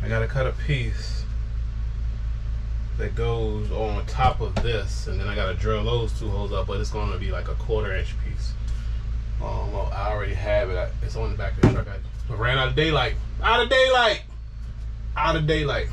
I gotta cut a piece that goes on top of this, and then I gotta drill those two holes up, but it's gonna be like a 1/4-inch piece. Well, I already have it. It's on the back of the truck. I ran out of daylight. Out of daylight. Out of daylight.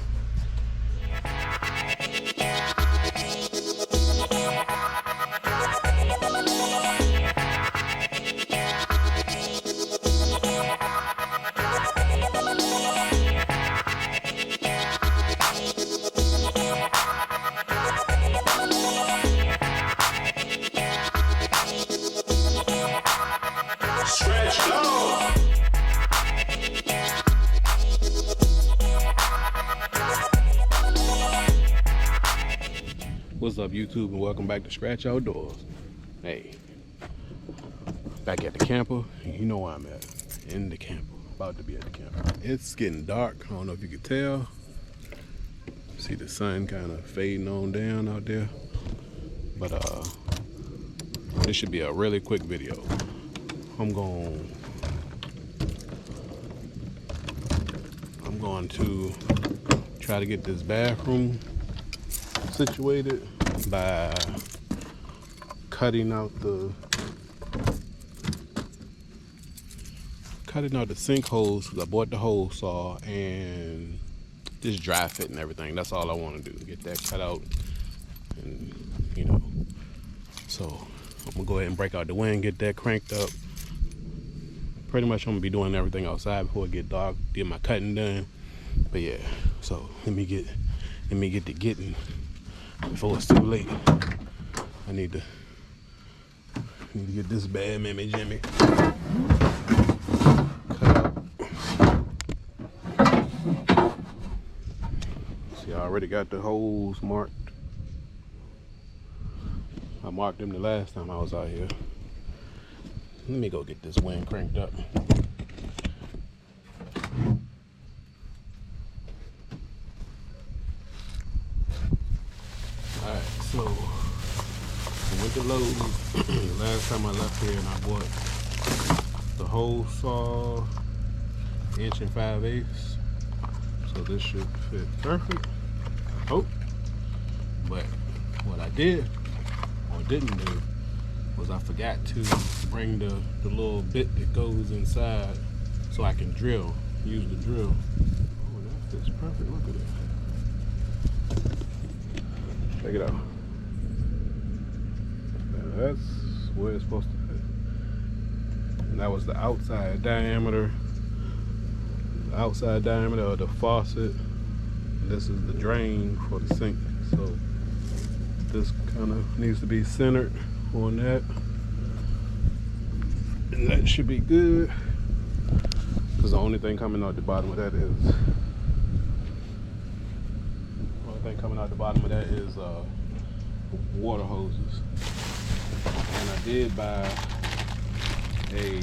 What's up, YouTube, and welcome back to Scratch Outdoors. Hey, back at the camper. You know where I'm at. In the camper. About to be at the camper. It's getting dark. I don't know if you can tell. See the sun kind of fading on down out there. But this should be a really quick video. I'm going to try to get this bathroom situated by cutting out the sinkholes, because I bought the hole saw and just dry fit and everything. That's all I want to do, get that cut out, and so I'm gonna go ahead and break out the wind, get that cranked up. Pretty much I'm gonna be doing everything outside before it get dark, get my cutting done. But yeah, so let me get to getting before it's too late. I need to get this bad Mammy Jimmy cut out. See, I already got the holes marked. I marked them the last time I was out here. Let me go get this wind cranked up. Alright, so I went to Lowe's the last time I left here, and I bought the hole saw 1 5/8". So this should fit perfect, I hope. But what I did or didn't do was I forgot to bring the little bit that goes inside so I can use the drill. Oh, that fits perfect. Look at it. Check it out. Now that's where it's supposed to fit. And that was the outside diameter. The outside diameter of the faucet. And this is the drain for the sink. So this kind of needs to be centered on that. And that should be good. Because the only thing coming out the bottom of that is water hoses. And I did buy a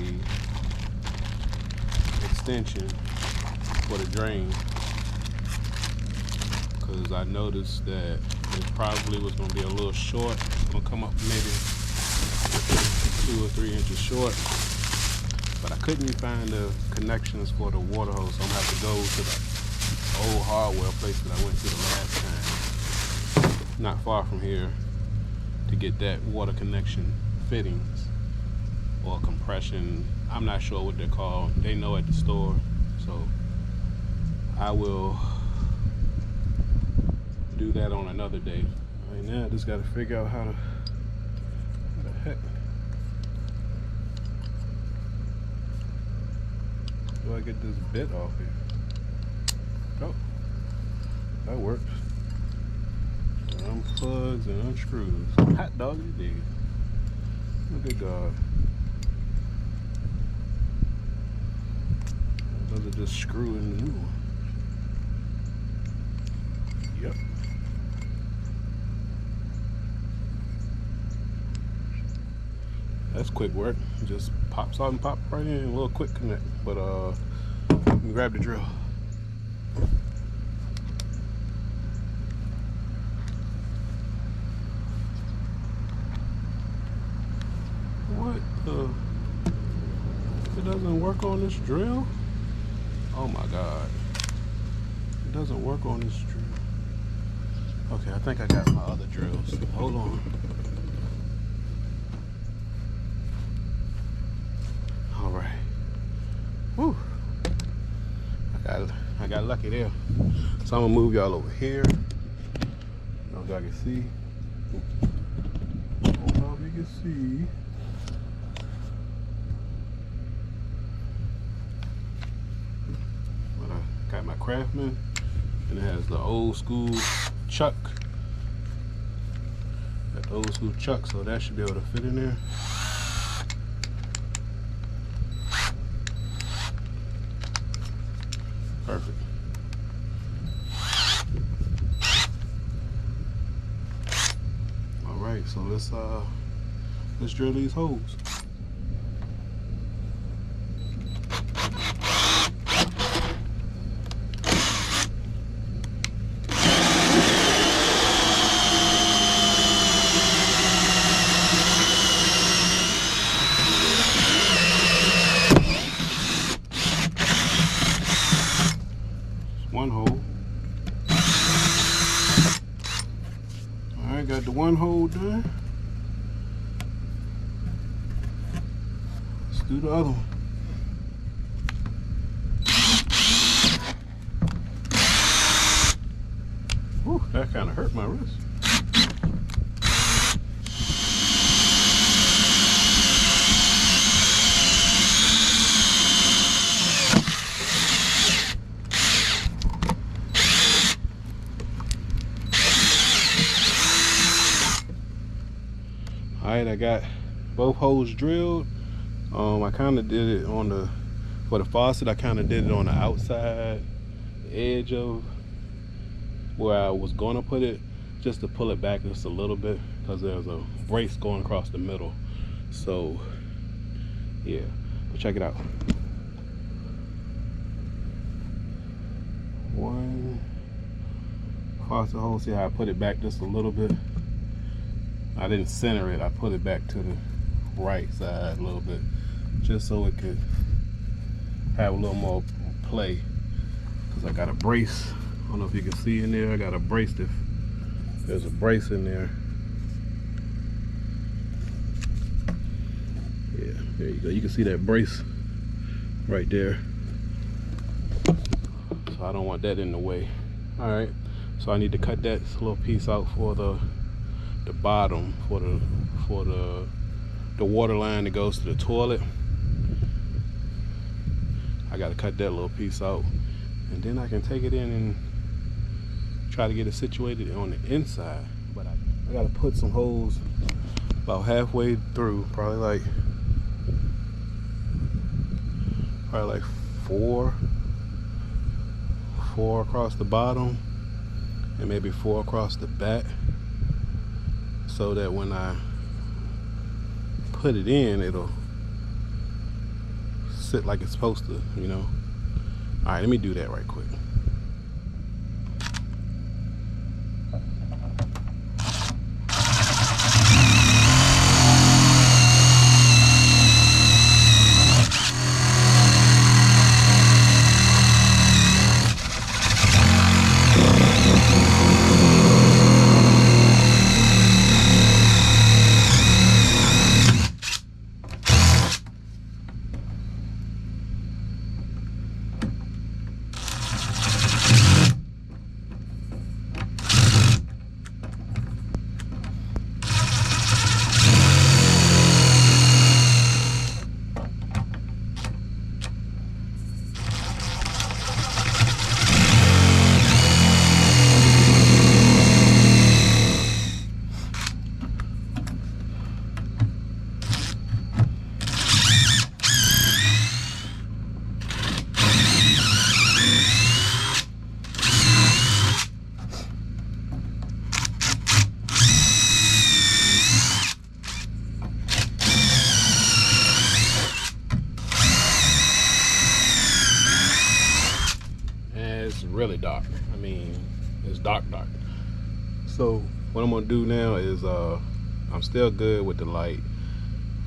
extension for the drain, because I noticed that it probably was going to be a little short. It's going to come up maybe 2 or 3 inches short, but I couldn't find the connections for the water hose, so I'm going to have to go to the old hardware place that I went to the last time, not far from here, to get that water connection fittings or compression. I'm not sure what they're called. They know at the store, so I will do that on another day. Right now I just got to figure out how the heck do I get this bit off here? Oh, that works. Unplugs and unscrews. Hot dog you dig. Look at God. Those are just screw in the new one. Yep. That's quick work. Just pops out and pop right in. A little quick connect. But let me grab the drill. What the? It doesn't work on this drill? Oh my God. It doesn't work on this drill. Okay, I think I got my other drills. Hold on. All right. Whew. I got lucky there. So I'm gonna move y'all over here. I don't know if y'all can see. I don't know if you can see. But I got my Craftsman, and it has the old school chuck. Got the old school chuck, so that should be able to fit in there. Perfect. All right, so let's drill these holes. One hole. All right, got the one hole done. Let's do the other one. Whew, that kind of hurt my wrist. Alright, I got both holes drilled. I kind of did it for the faucet, I kind of did it on the outside edge of where I was going to put it, just to pull it back just a little bit, because there's a brace going across the middle. So, yeah, but check it out. One faucet hole, see how I put it back just a little bit? I didn't center it, I put it back to the right side a little bit, just so it could have a little more play, because I got a brace. I don't know if you can see in there, I got a brace. There's a brace in there. Yeah, there you go, you can see that brace right there. So I don't want that in the way. All right, so I need to cut that little piece out for the bottom, for the water line that goes to the toilet. I got to cut that little piece out, and then I can take it in and try to get it situated on the inside. But I got to put some holes about halfway through, probably like four across the bottom, and maybe 4 across the back, so that when I put it in, it'll sit like it's supposed to, you know. All right, let me do that right quick. Really dark. I mean, it's dark. So what I'm gonna do now is I'm still good with the light.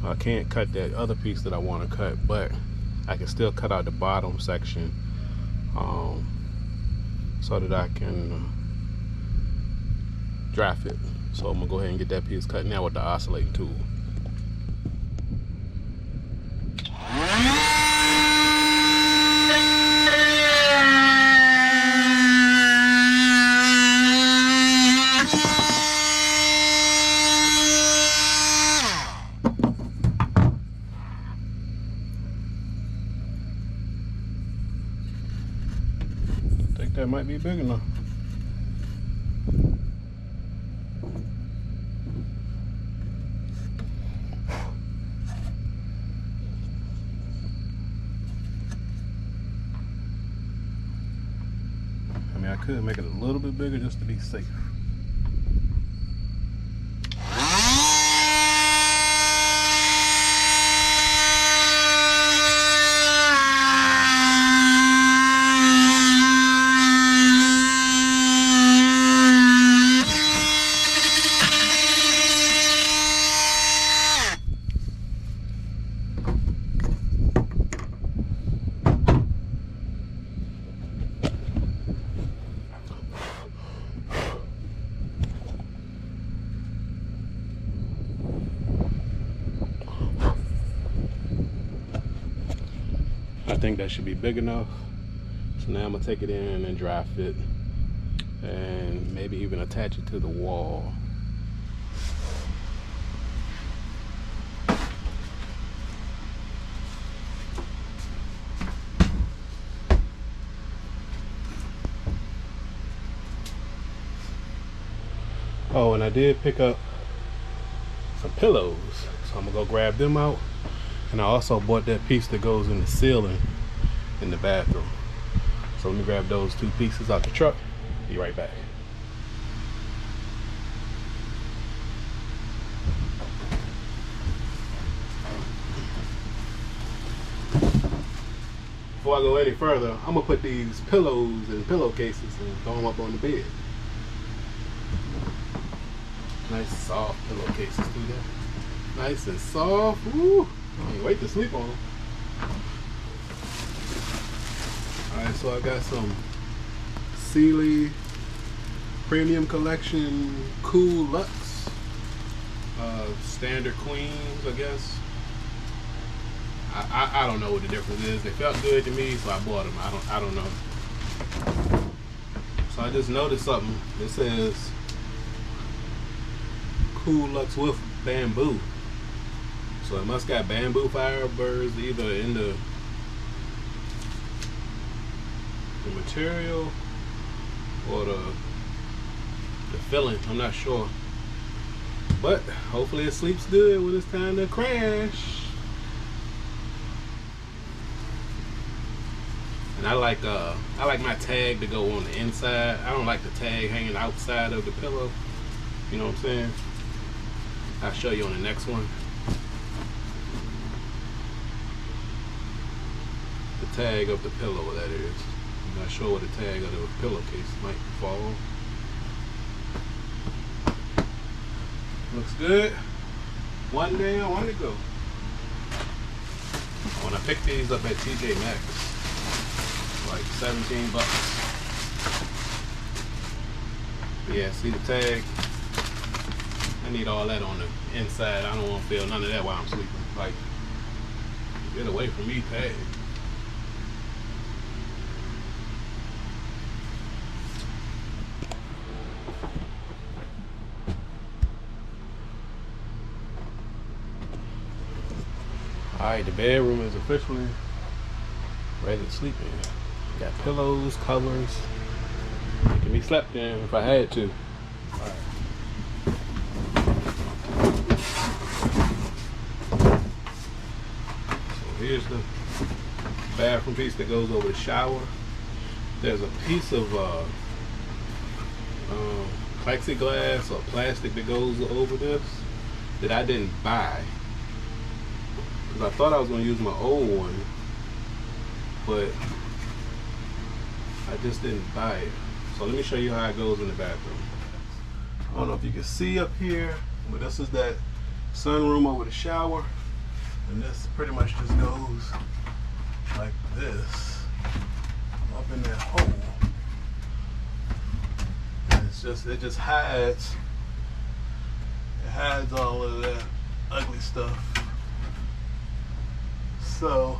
I can't cut that other piece that I want to cut, but I can still cut out the bottom section so that I can draft it. So I'm gonna go ahead and get that piece cut now with the oscillating tool. I think that might be big enough. I mean, I could make it a little bit bigger just to be safe. I think that should be big enough. So now I'm gonna take it in and draft it and maybe even attach it to the wall. Oh, and I did pick up some pillows, so I'm gonna go grab them out. And I also bought that piece that goes in the ceiling in the bathroom. So let me grab those two pieces out the truck. Be right back. Before I go any further, I'm gonna put these pillows in pillowcases and throw them up on the bed. Nice soft pillowcases too there. Nice and soft. Woo! Can't wait to sleep on them. Alright, so I got some Sealy Premium Collection Cool Luxe standard queens, I guess. I don't know what the difference is. They felt good to me, so I bought them. I don't know. So I just noticed something. It says Cool Luxe with bamboo. So it must got bamboo fibers either in the material or the filling. I'm not sure. But hopefully it sleeps good when it's time to crash. And I like my tag to go on the inside. I don't like the tag hanging outside of the pillow. You know what I'm saying? I'll show you on the next one. The tag of the pillow, that is. I'm not sure what the tag of the pillowcase might fall. Looks good. One down, one to go. When I picked these up at TJ Maxx, like 17 bucks. But yeah, see the tag? I need all that on the inside. I don't want to feel none of that while I'm sleeping. Like, get away from me, tag. Alright, the bedroom is officially ready to sleep in. Got pillows, covers. It can be slept in if I had to. Alright. So here's the bathroom piece that goes over the shower. There's a piece of plexiglass or plastic that goes over this that I didn't buy. I thought I was going to use my old one, but I just didn't buy it. So let me show you how it goes in the bathroom. I don't know if you can see up here, but this is that sunroom over the shower. And this pretty much just goes like this, up in that hole. it just hides. It hides all of that ugly stuff. So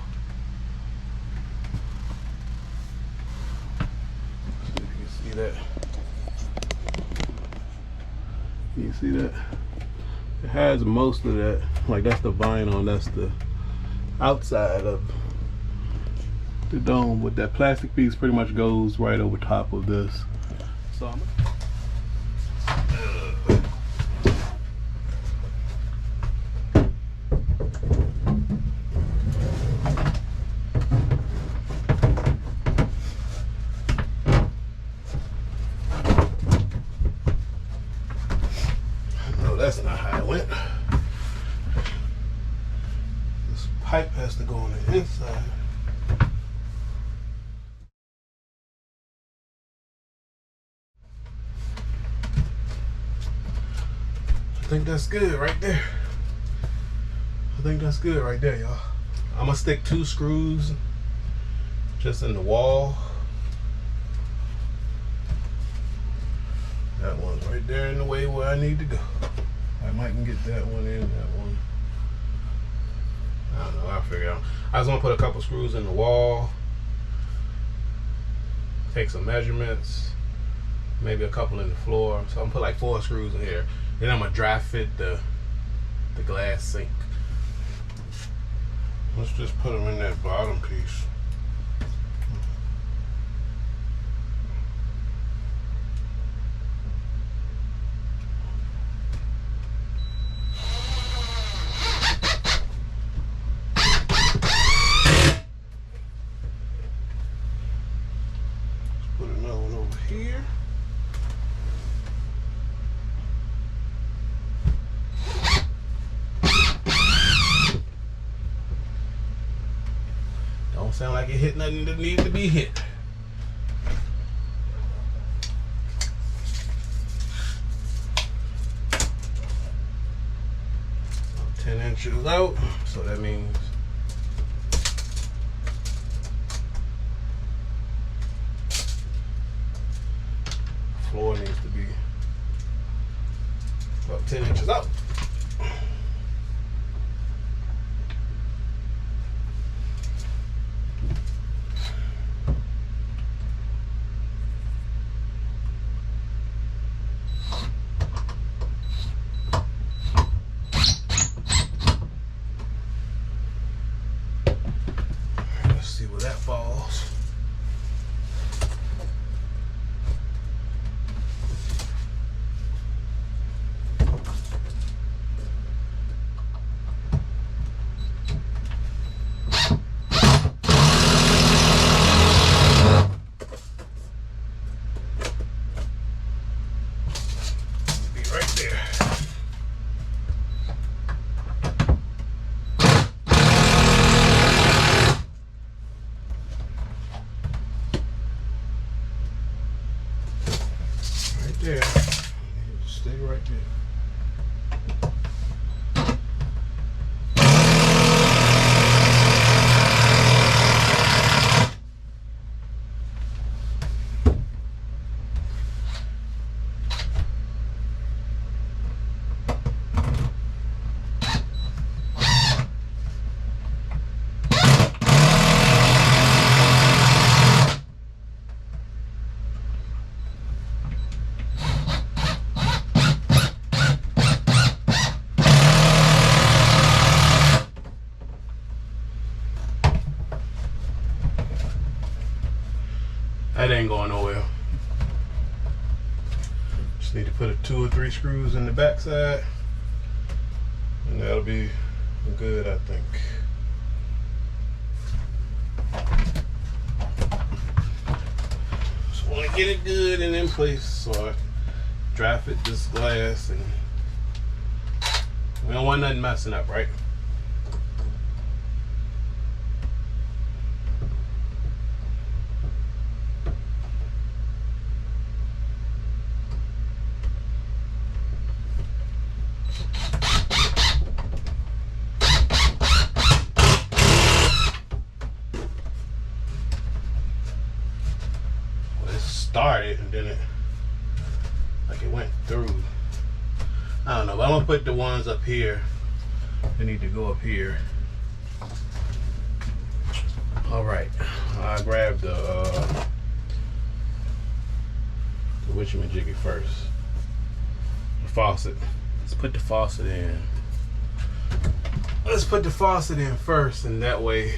see if you can see that. You see that? It has most of that. Like that's the vinyl, that's the outside of the dome. But that plastic piece pretty much goes right over top of this. So I'm that's not how it went. This pipe has to go on the inside. I think that's good right there. I think that's good right there, y'all. I'm gonna stick 2 screws just in the wall. That one's right there in the way where I need to go. I might can get that one in, that one. I don't know, I'll figure it out. I just want to put a couple screws in the wall, take some measurements, maybe a couple in the floor. So I'm gonna put like 4 screws in here. Then I'm gonna dry fit the glass sink. Let's just put them in that bottom piece. Here. Don't sound like it hit nothing that needs to be hit. So 10 inches out, so that means floor needs to be about 10 inches out. Let's see where that falls. There. Stay right there. That ain't going nowhere. Just need to put 2 or 3 screws in the back side, and that'll be good, I think. Just want to get it good and in place, so I dry fit this glass, and we don't want nothing messing up, right? Started and then like it went through. I don't know, but I'm gonna put the ones up here. They need to go up here. All right, I grabbed the whatchamajiggy first. The faucet. Let's put the faucet in. Let's put the faucet in first, and that way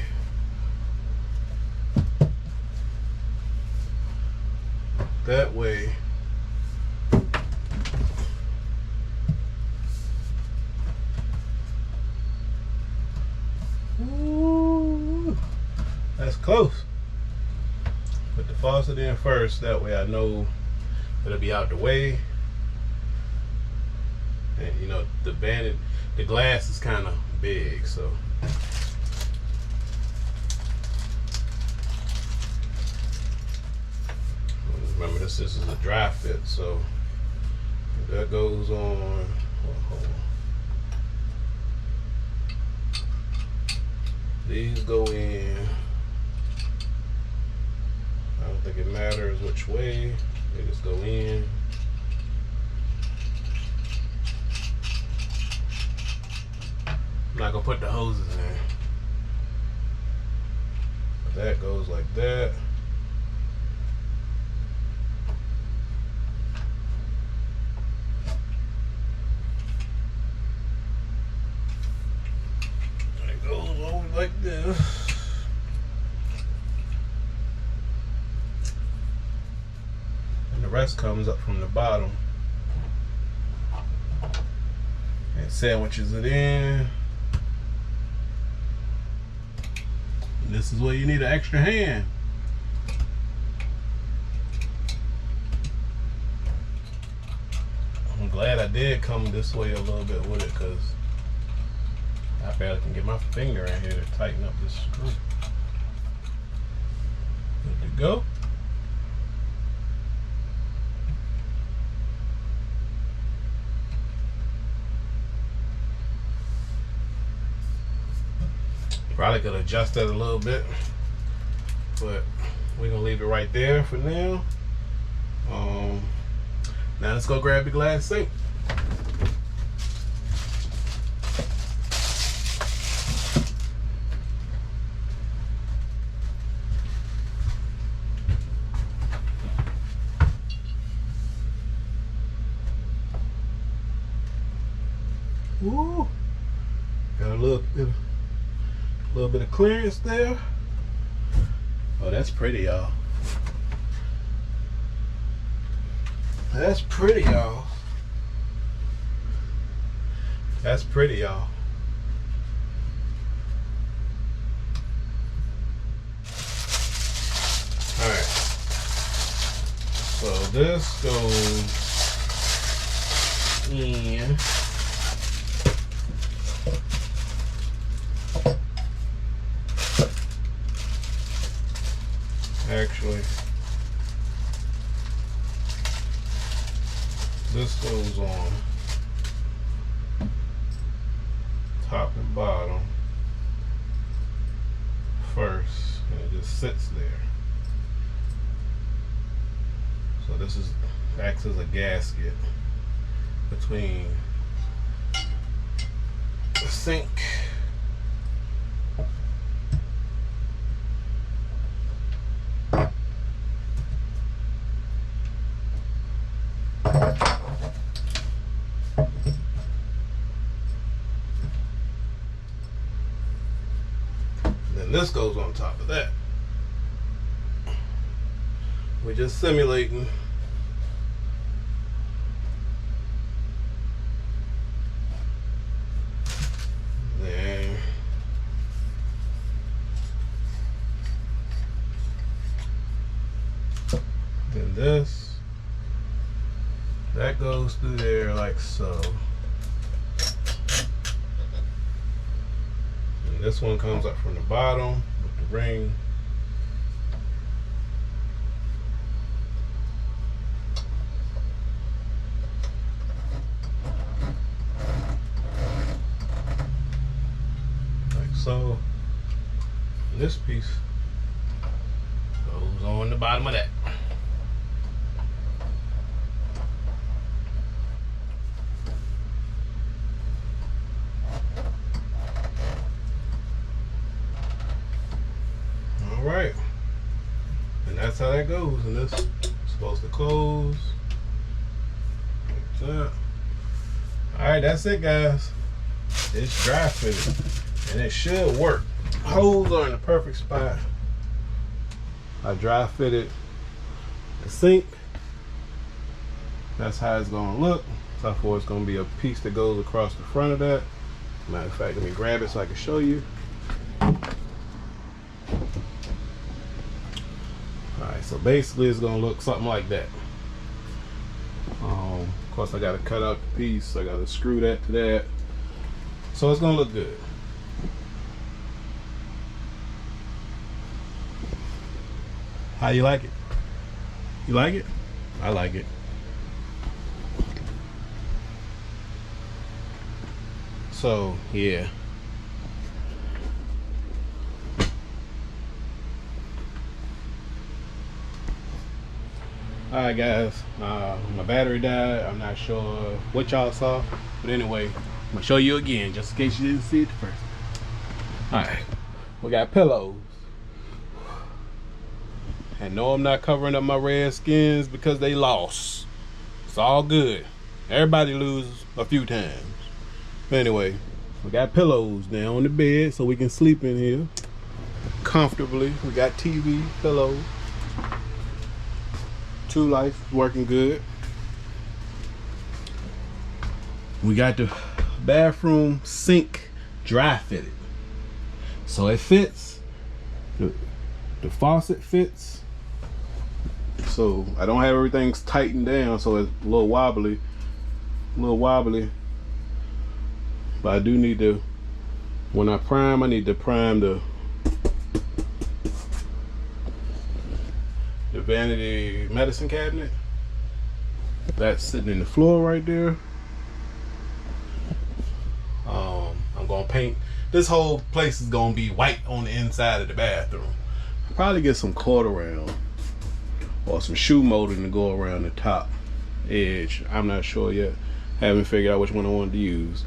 ooh, that's close. Put the faucet in first, that way I know it'll be out the way. And you know, the glass is kind of big, so remember this is a dry fit, so that goes on. Hold on. These go in. I don't think it matters which way. They just go in. I'm not gonna put the hoses in. But that goes like that. It goes over like this. And the rest comes up from the bottom and sandwiches it in. This is where you need an extra hand. I'm glad I did come this way a little bit with it, because I barely can get my finger in here to tighten up this screw. Good to go. Probably could adjust that a little bit, but we're gonna leave it right there for now. Now let's go grab the glass sink. Ooh, got a little bit of clearance there. Oh, that's pretty, y'all. That's pretty, y'all. That's pretty, y'all. All right. So this goes in. Actually, this goes on top and bottom first, and it just sits there. So this acts as a gasket between the sink this goes on top of that. We're just simulating. Then this, that goes through there like so. This one comes up from the bottom with the ring. Like so. And this piece goes on the bottom of that. And that's how that goes. And this is supposed to close. Like that. Alright, that's it, guys. It's dry fitted. And it should work. Holes are in the perfect spot. I dry fitted the sink. That's how it's gonna look. So for it's gonna be a piece that goes across the front of that. Matter of fact, let me grab it so I can show you. Alright, so basically it's gonna look something like that. Of course I gotta cut out the piece, I gotta screw that to that. So it's gonna look good. How you like it? You like it? I like it. So yeah. Alright guys, my battery died. I'm not sure what y'all saw, but anyway, I'm gonna show you again just in case you didn't see it the first time. Alright, we got pillows. And no, I'm not covering up my red skins because they lost. It's all good. Everybody loses a few times. But anyway, we got pillows down on the bed so we can sleep in here comfortably. We got TV, pillows. 2 lights working good. We got the bathroom sink dry fitted. So it fits. The faucet fits. So I don't have everything tightened down, so it's a little wobbly. But I do need to, when I prime, I need to prime the vanity medicine cabinet. That's sitting in the floor right there. I'm gonna paint. This whole place is gonna be white on the inside of the bathroom. I'll probably get some cord around or some shoe molding to go around the top edge. I'm not sure yet. Haven't figured out which one I wanted to use.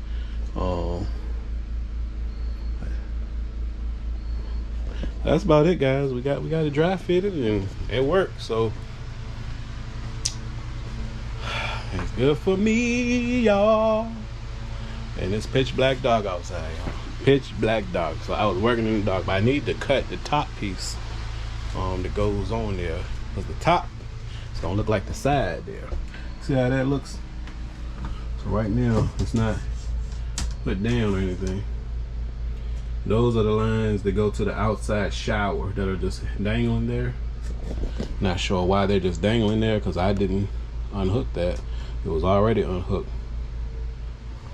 That's about it, guys. We got it dry fitted and it works. So it's good for me, y'all. And it's pitch black dark outside, y'all. Pitch black dark. So I was working in the dark, but I need to cut the top piece that goes on there. Because the top, it's gonna look like the side there. See how that looks? So right now, it's not put down or anything. Those are the lines that go to the outside shower that are just dangling there. Not sure why they're just dangling there, because I didn't unhook that. It was already unhooked.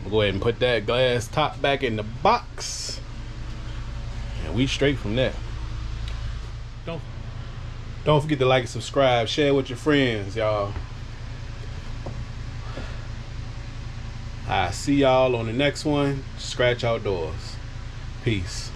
We'll go ahead and put that glass top back in the box. And we straight from that. Don't forget to like and subscribe. Share with your friends, y'all. I see y'all on the next one. Scratch Outdoors. Peace.